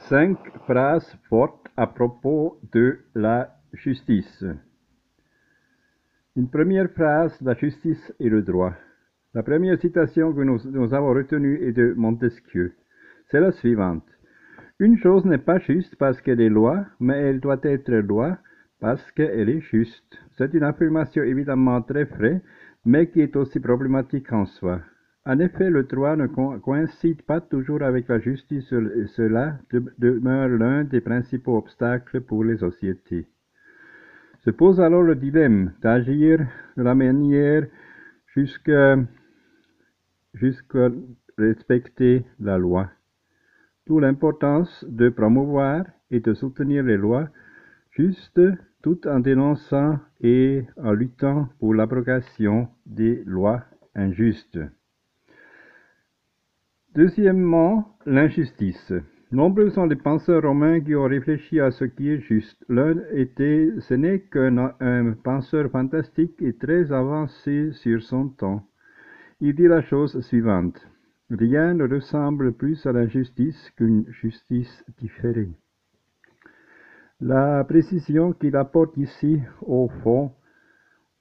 5 phrases fortes à propos de la justice. Une première phrase, la justice et le droit. La première citation que nous avons retenue est de Montesquieu. C'est la suivante. Une chose n'est pas juste parce qu'elle est loi, mais elle doit être loi parce qu'elle est juste. C'est une affirmation évidemment très vraie, mais qui est aussi problématique en soi. En effet, le droit ne coïncide pas toujours avec la justice et cela demeure l'un des principaux obstacles pour les sociétés. Se pose alors le dilemme d'agir de la manière jusqu'à respecter la loi. D'où l'importance de promouvoir et de soutenir les lois justes tout en dénonçant et en luttant pour l'abrogation des lois injustes. Deuxièmement, l'injustice. Nombreux sont les penseurs romains qui ont réfléchi à ce qui est juste. L'un était, ce n'est qu'un penseur fantastique et très avancé sur son temps. Il dit la chose suivante. Rien ne ressemble plus à l'injustice qu'une justice différée. La précision qu'il apporte ici, au fond,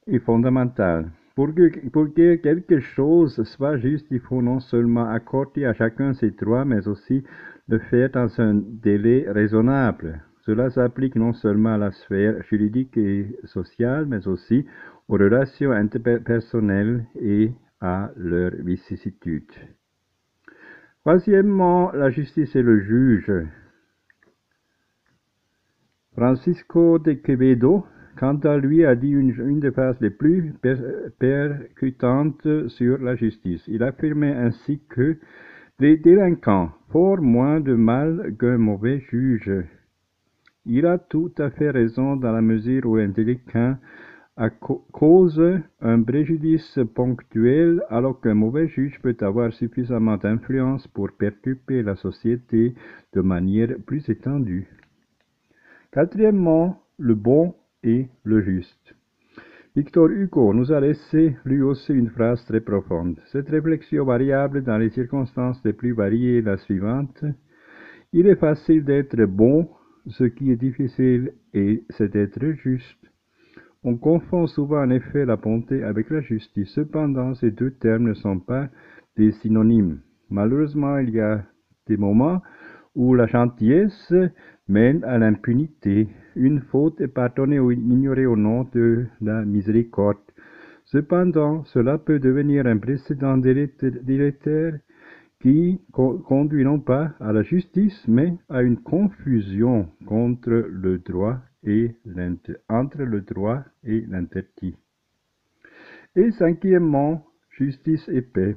est fondamentale. Pour que quelque chose soit juste, il faut non seulement accorder à chacun ses droits, mais aussi le faire dans un délai raisonnable. Cela s'applique non seulement à la sphère juridique et sociale, mais aussi aux relations interpersonnelles et à leurs vicissitudes. Troisièmement, la justice et le juge. Francisco de Quevedo, quant à lui, a dit une des phrases les plus percutantes sur la justice. Il affirmait ainsi que les délinquants font moins de mal qu'un mauvais juge. Il a tout à fait raison dans la mesure où un délinquant cause un préjudice ponctuel alors qu'un mauvais juge peut avoir suffisamment d'influence pour perturber la société de manière plus étendue. Quatrièmement, le bon et le juste. Victor Hugo nous a laissé lui aussi une phrase très profonde. Cette réflexion variable dans les circonstances les plus variées est la suivante. Il est facile d'être bon, ce qui est difficile c'est d'être juste. On confond souvent en effet la bonté avec la justice. Cependant, ces deux termes ne sont pas des synonymes. Malheureusement, il y a des moments où la gentillesse mène à l'impunité. Une faute est pardonnée ou ignorée au nom de la miséricorde. Cependant, cela peut devenir un précédent délétère qui conduit non pas à la justice, mais à une confusion entre le droit et l'interdit. Et cinquièmement, justice et paix.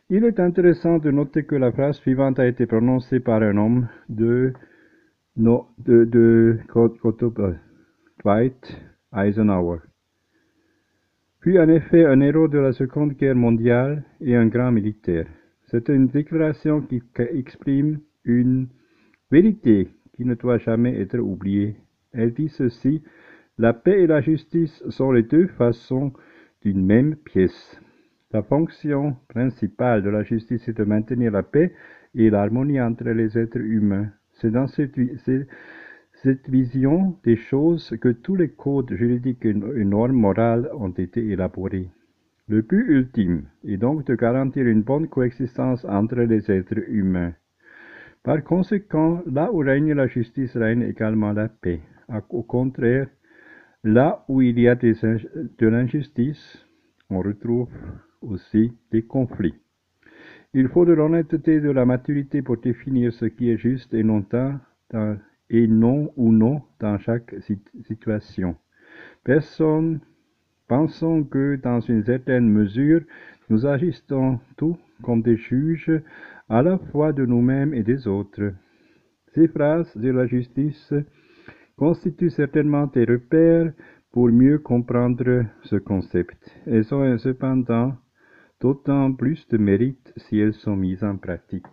Il est intéressant de noter que la phrase suivante a été prononcée par un homme de Dwight Eisenhower. Puis en effet un héros de la Seconde Guerre mondiale et un grand militaire. C'est une déclaration qui exprime une vérité qui ne doit jamais être oubliée. Elle dit ceci, la paix et la justice sont les deux façons d'une même pièce. La fonction principale de la justice est de maintenir la paix et l'harmonie entre les êtres humains. C'est dans cette vision des choses que tous les codes juridiques et normes morales ont été élaborés. Le but ultime est donc de garantir une bonne coexistence entre les êtres humains. Par conséquent, là où règne la justice, règne également la paix. Au contraire, là où il y a de l'injustice, on retrouve aussi des conflits. Il faut de l'honnêteté et de la maturité pour définir ce qui est juste et non dans chaque situation. Pensons que dans une certaine mesure, nous agissons tous comme des juges à la fois de nous-mêmes et des autres. Ces phrases de la justice constituent certainement des repères pour mieux comprendre ce concept. Elles ont cependant d'autant plus de mérite si elles sont mises en pratique.